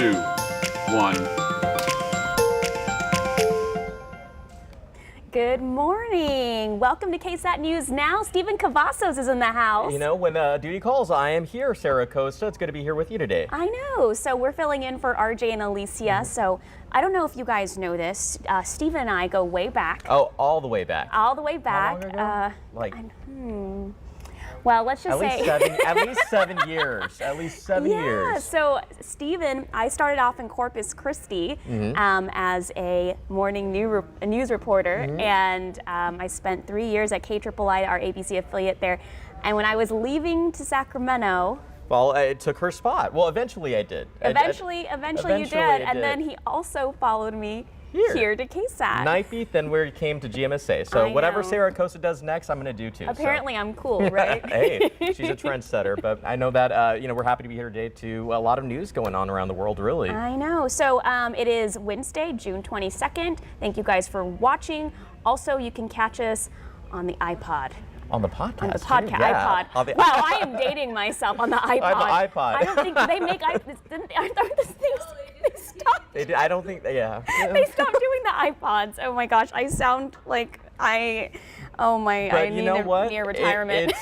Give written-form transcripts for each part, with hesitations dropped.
2, 1. Good morning. Welcome to KSAT News Now. Stephen Cavazos is in the house. You know, when duty calls, I am here, Sarah Costa. It's good to be here with you today. I know. So we're filling in for RJ and Alicia. So I don't know if you guys know this. Stephen and I go way back. Oh, all the way back. All the way back. How long ago? Well, let's just at least 7 years. At least 7 years. Yeah, so Stephen, I started off in Corpus Christi as a morning news reporter, and I spent 3 years at KSAT, our ABC affiliate there. And when I was leaving to Sacramento, well, it took her spot. Well, eventually I did. Eventually you did. And then he also followed me here to KSAT. Night beat, then we came to GMSA. So whatever Sarah Costa does next, I'm going to do too. Apparently I'm cool, right? Hey, she's a trendsetter. But I know that, we're happy to be here today to a lot of news going on around the world, really. I know. So it is Wednesday, June 22nd. Thank you guys for watching. Also, you can catch us on the iPod. On the podcast? On the podcast, yeah. iPod. Wow, I am dating myself on the iPod. I have an iPod. I don't think they make they stopped. They did, I don't think, yeah. They stopped doing the iPods. Oh my gosh, I sound like I need near retirement.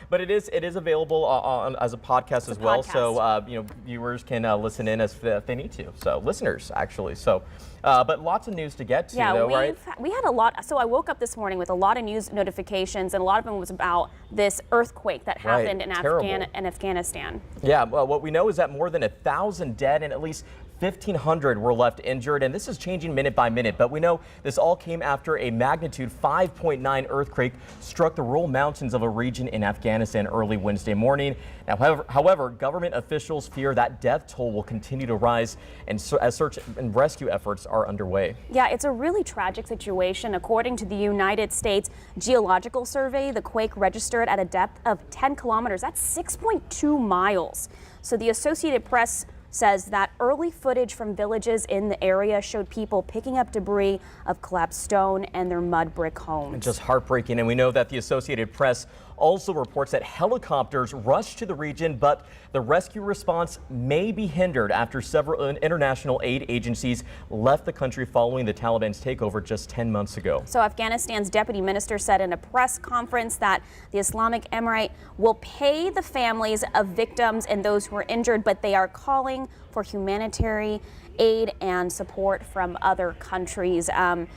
But it is available as a podcast as well. So viewers can listen in if they need to. So listeners, actually. So, but lots of news to get to, though, right? We had a lot. So I woke up this morning with a lot of news notifications, and a lot of them was about this earthquake that happened in Afghanistan. Yeah. Well, what we know is that more than 1,000 dead and at least 1,500 were left injured, and this is changing minute by minute. But we know this all came after a magnitude 5.9 earthquake struck the rural mountains of a region in Afghanistan early Wednesday morning. Now, however, government officials fear that death toll will continue to rise, and as search and rescue efforts are underway. Yeah, it's a really tragic situation. According to the United States Geological Survey, the quake registered at a depth of 10 kilometers. That's 6.2 miles. So the Associated Press says that early footage from villages in the area showed people picking up debris of collapsed stone and their mud brick homes. Just heartbreaking. And we know that the Associated Press also reports that helicopters rushed to the region, but the rescue response may be hindered after several international aid agencies left the country following the Taliban's takeover just 10 months ago. So Afghanistan's deputy minister said in a press conference that the Islamic Emirate will pay the families of victims and those who were injured, but they are calling for humanitarian aid and support from other countries. And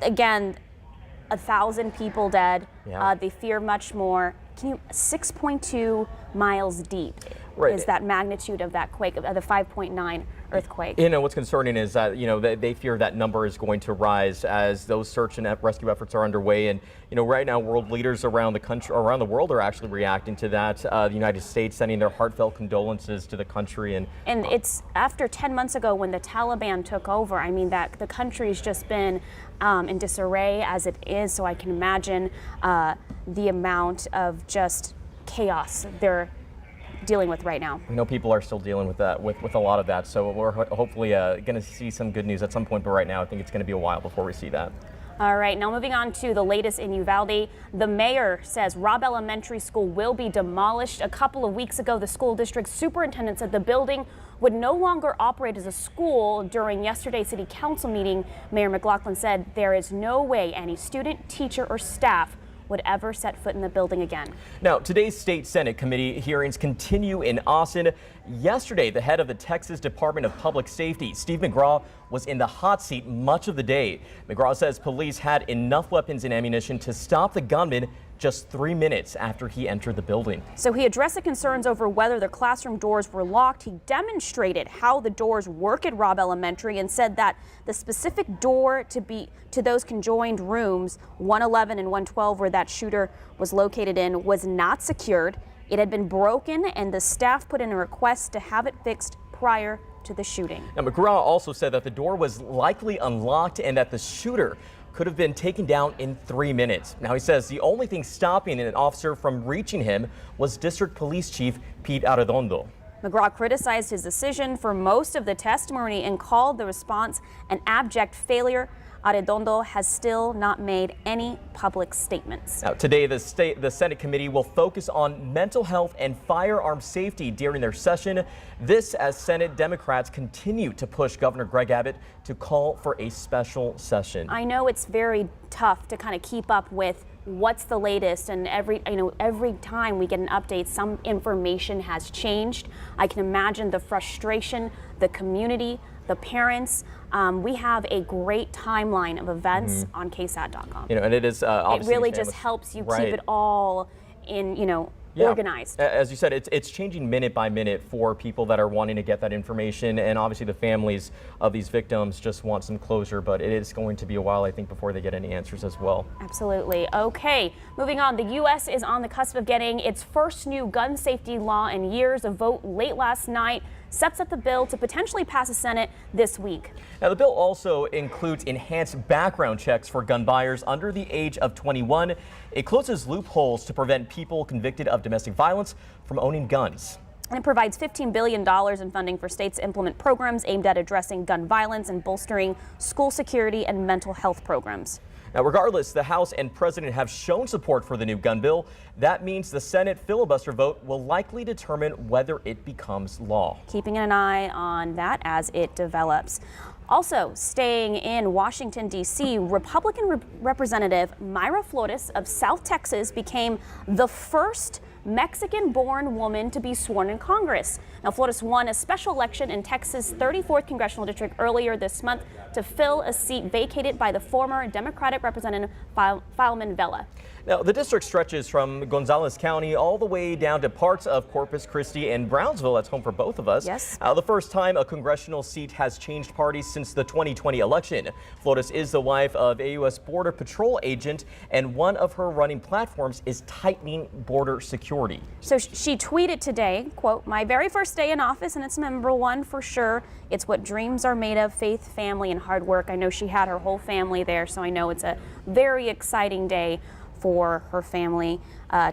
again, 1,000 people dead. Yeah. They fear much more. 6.2 miles deep is that magnitude of that quake, of the 5.9 earthquake. You know, what's concerning is that, they fear that number is going to rise as those search and rescue efforts are underway. And, right now world leaders around the world are actually reacting to that. The United States sending their heartfelt condolences to the country. And it's after 10 months ago when the Taliban took over. I mean, that the country's just been in disarray as it is. So I can imagine the amount of just chaos they're dealing with right now. People are still dealing with that, with a lot of that. So we're hopefully going to see some good news at some point. But right now, I think it's going to be a while before we see that. All right, now moving on to the latest in Uvalde. The mayor says Robb Elementary School will be demolished. A couple of weeks ago, the school district superintendent said the building would no longer operate as a school. During yesterday's city council meeting, Mayor McLaughlin said there is no way any student, teacher, or staff would ever set foot in the building again. Now, today's state Senate committee hearings continue in Austin. Yesterday, the head of the Texas Department of Public Safety, Steve McGraw, was in the hot seat much of the day. McGraw says police had enough weapons and ammunition to stop the gunman just 3 minutes after he entered the building. So he addressed the concerns over whether the classroom doors were locked. He demonstrated how the doors work at Robb Elementary and said that the specific door to those conjoined rooms, 111 and 112, where that shooter was located in, was not secured. It had been broken, and the staff put in a request to have it fixed prior to the shooting. Now, McGraw also said that the door was likely unlocked and that the shooter could have been taken down in 3 minutes. Now, he says the only thing stopping an officer from reaching him was District Police Chief Pete Arredondo. McGraw criticized his decision for most of the testimony and called the response an abject failure Arredondo has still not made any public statements. Now, today, the Senate committee will focus on mental health and firearm safety during their session. This as Senate Democrats continue to push Governor Greg Abbott to call for a special session. I know it's very tough to kind of keep up with what's the latest, and every time we get an update, some information has changed. I can imagine the frustration, the community, the parents. We have a great timeline of events on KSAT.com. And it is obviously it really just helps you keep it all in, organized. As you said, it's changing minute by minute for people that are wanting to get that information, and obviously the families of these victims just want some closure, but it is going to be a while, I think, before they get any answers as well. Absolutely. Okay, moving on. The U.S. is on the cusp of getting its first new gun safety law in years. A vote late last night sets up the bill to potentially pass the Senate this week. Now, the bill also includes enhanced background checks for gun buyers under the age of 21. It closes loopholes to prevent people convicted of domestic violence from owning guns. And it provides $15 billion in funding for states to implement programs aimed at addressing gun violence and bolstering school security and mental health programs. Now, regardless, the House and President have shown support for the new gun bill. That means the Senate filibuster vote will likely determine whether it becomes law. Keeping an eye on that as it develops. Also, staying in Washington, D.C., Republican Representative Mayra Flores of South Texas became the first Mexican-born woman to be sworn in Congress. Now, Flores won a special election in Texas' 34th congressional district earlier this month to fill a seat vacated by the former Democratic Representative Filemon Vela. Now, the district stretches from Gonzales County all the way down to parts of Corpus Christi and Brownsville. That's home for both of us. Yes. The first time a congressional seat has changed parties since the 2020 election. Flores is the wife of a U.S. Border Patrol agent, and one of her running platforms is tightening border security. So she tweeted today, quote, "My very first day in office, and it's a memorable one for sure. It's what dreams are made of, faith, family, and hard work." I know she had her whole family there, so I know it's a very exciting day for her family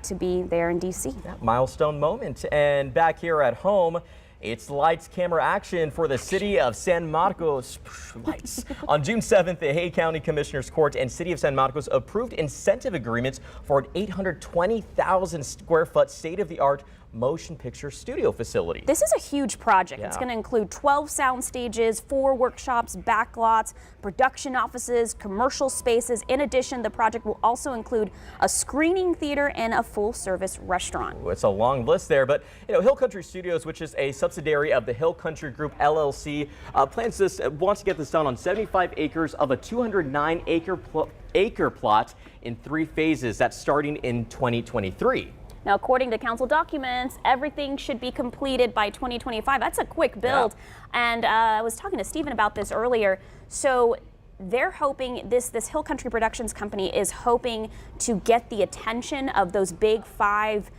to be there in D.C. Milestone moment. And back here at home, it's lights, camera, action for the city of San Marcos. Lights. On June 7th, the Hay County Commissioners Court and City of San Marcos approved incentive agreements for an 820,000 square foot state-of-the-art motion picture studio facility. This is a huge project. It's going to include 12 sound stages, 4 workshops, backlots, production offices, commercial spaces. In addition, the project will also include a screening theater and a full-service restaurant. It's a long list there, but Hill Country Studios, which is a subsidiary of the Hill Country Group LLC, wants to get this done on 75 acres of a 209 acre plot in 3 phases. That's starting in 2023. Now, according to council documents, everything should be completed by 2025. That's a quick build. Yeah. And I was talking to Stephen about this earlier. So they're hoping, this Hill Country Productions company is hoping to get the attention of those big 5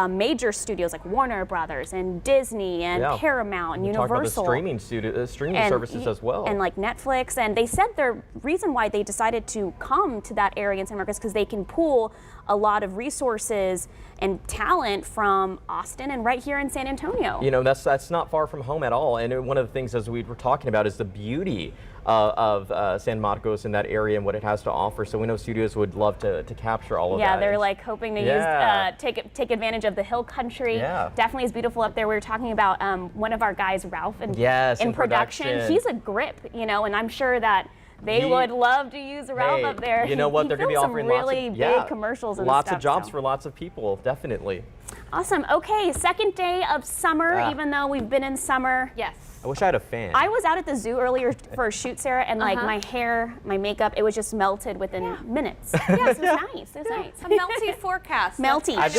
major studios like Warner Brothers and Disney and Paramount and Universal. Talk about the streaming services as well. And like Netflix. And they said their reason why they decided to come to that area in San Marcos because they can pool a lot of resources and talent from Austin and right here in San Antonio. That's not far from home at all. And one of the things, as we were talking about, is the beauty of San Marcos in that area and what it has to offer. So we know studios would love to capture all of that. Yeah, they're like hoping to use take advantage of the Hill Country. Yeah. Definitely is beautiful up there. We were talking about one of our guys, Ralph, in production. He's a grip, and I'm sure that they would love to use Ralph up there. You know what? They're going to be offering really big commercials and lots of jobs for lots of people, definitely. Awesome. Okay, second day of summer, even though we've been in summer. Yes. I wish I had a fan. I was out at the zoo earlier for a shoot, Sarah, and like my hair, my makeup, it was just melted within minutes. Yes, it was nice. It was nice. A melty forecast. Melty. Have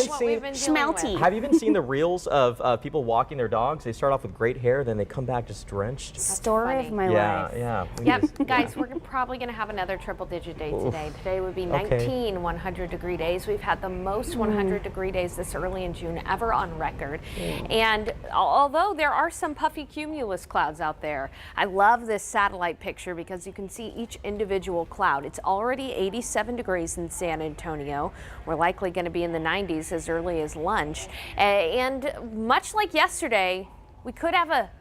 you even seen the reels of people walking their dogs? They start off with great hair, then they come back just drenched. Story of my life. Yeah. Yep, guys, we're probably going to have another triple-digit day today. Today would be 19 100-degree days. We've had the most 100-degree days this early in June ever on record. And although there are some puffy cumulus clouds out there, I love this satellite picture because you can see each individual cloud. It's already 87 degrees in San Antonio. We're likely going to be in the 90s as early as lunch. And much like yesterday, we could have a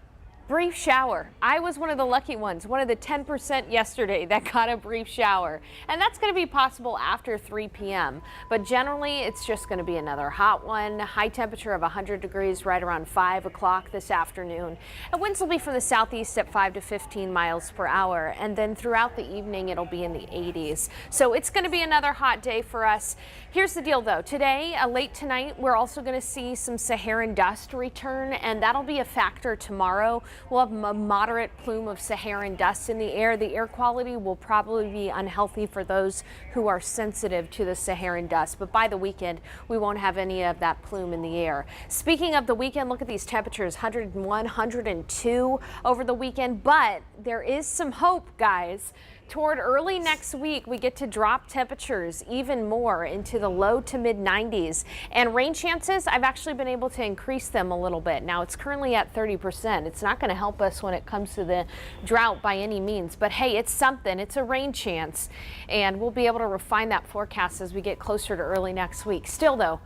Brief shower. I was one of the lucky ones, one of the 10% yesterday that got a brief shower. And that's going to be possible after 3 p.m. But generally, it's just going to be another hot one. High temperature of 100 degrees right around 5 o'clock this afternoon. And winds will be from the southeast at 5 to 15 miles per hour. And then throughout the evening, it'll be in the 80s. So it's going to be another hot day for us. Here's the deal, though. Today, late tonight, we're also going to see some Saharan dust return, and that'll be a factor tomorrow. We'll have a moderate plume of Saharan dust in the air. The air quality will probably be unhealthy for those who are sensitive to the Saharan dust. But by the weekend, we won't have any of that plume in the air. Speaking of the weekend, look at these temperatures, 101, 102 over the weekend. But there is some hope, guys. Toward early next week, we get to drop temperatures even more into the low to mid 90s. And rain chances, I've actually been able to increase them a little bit. Now, it's currently at 30%. It's not going to help us when it comes to the drought by any means. But hey, it's something. It's a rain chance. And we'll be able to refine that forecast as we get closer to early next week. Still, though,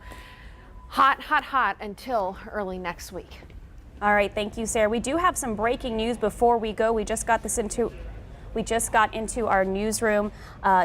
hot, hot, hot until early next week. All right. Thank you, Sarah. We do have some breaking news before we go. We just got into our newsroom.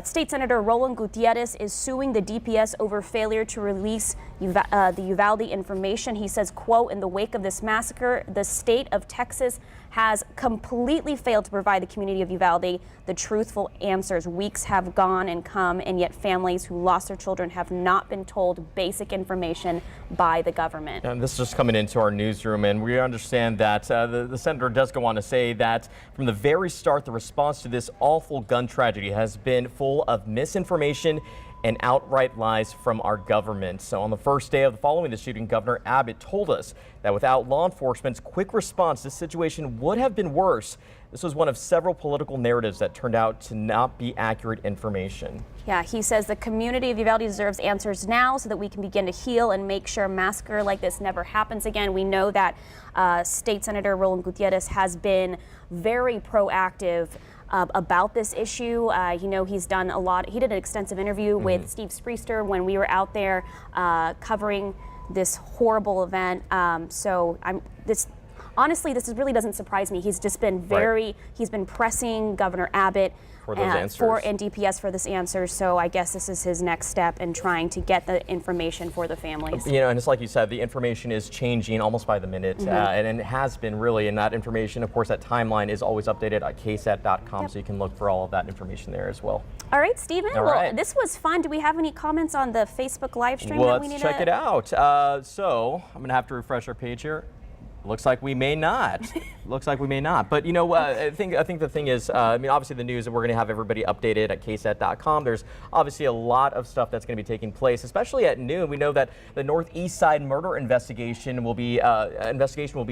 State Senator Roland Gutierrez is suing the DPS over failure to release the Uvalde information. He says, quote, in the wake of this massacre, the state of Texas has completely failed to provide the community of Uvalde the truthful answers. Weeks have gone and come, and yet families who lost their children have not been told basic information by the government. And this is just coming into our newsroom, and we understand that the senator does go on to say that from the very start, the response to this awful gun tragedy has been full of misinformation and outright lies from our government. So on the first day of following the shooting, Governor Abbott told us that without law enforcement's quick response, this situation would have been worse. This was one of several political narratives that turned out to not be accurate information. Yeah, he says the community of Uvalde deserves answers now so that we can begin to heal and make sure a massacre like this never happens again. We know that State Senator Roland Gutierrez has been very proactive about this issue. He's done a lot. He did an extensive interview with Steve Spriester when we were out there covering this horrible event. Honestly, this really doesn't surprise me. He's just been he's been pressing Governor Abbott for those answers. And DPS for this answer. So I guess this is his next step in trying to get the information for the families. And it's like you said, the information is changing almost by the minute, and it has been really. And that information, of course, that timeline is always updated at KSAT.com, so you can look for all of that information there as well. All right, Stephen. Well, this was fun. Do we have any comments on the Facebook live stream that we need to check it out? So I'm going to have to refresh our page here. Looks like we may not. Looks like we may not. But I think the thing is, obviously the news, we're going to have everybody updated at KSAT.com. There's obviously a lot of stuff that's going to be taking place, especially at noon. We know that the Northeast Side murder investigation will be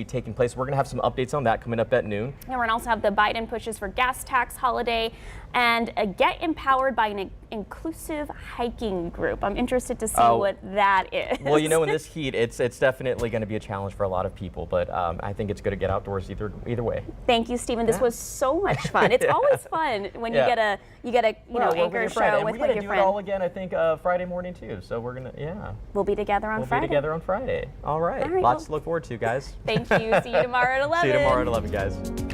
taking place. We're going to have some updates on that coming up at noon. And we're going to also have the Biden pushes for gas tax holiday and get empowered by an inclusive hiking group. I'm interested to see what that is. Well, in this heat, it's definitely going to be a challenge for a lot of people, but I think it's good to get outdoors either way. Thank you, Stephen. This was so much fun. It's always fun when you get a anchor a show with your friend. We're going to do it all again, I think, Friday morning too. So we're going to, We'll be together on Friday. We'll be together on Friday. All right. Lots to look forward to, guys. Thank you. See you tomorrow at 11. See you tomorrow at 11, guys.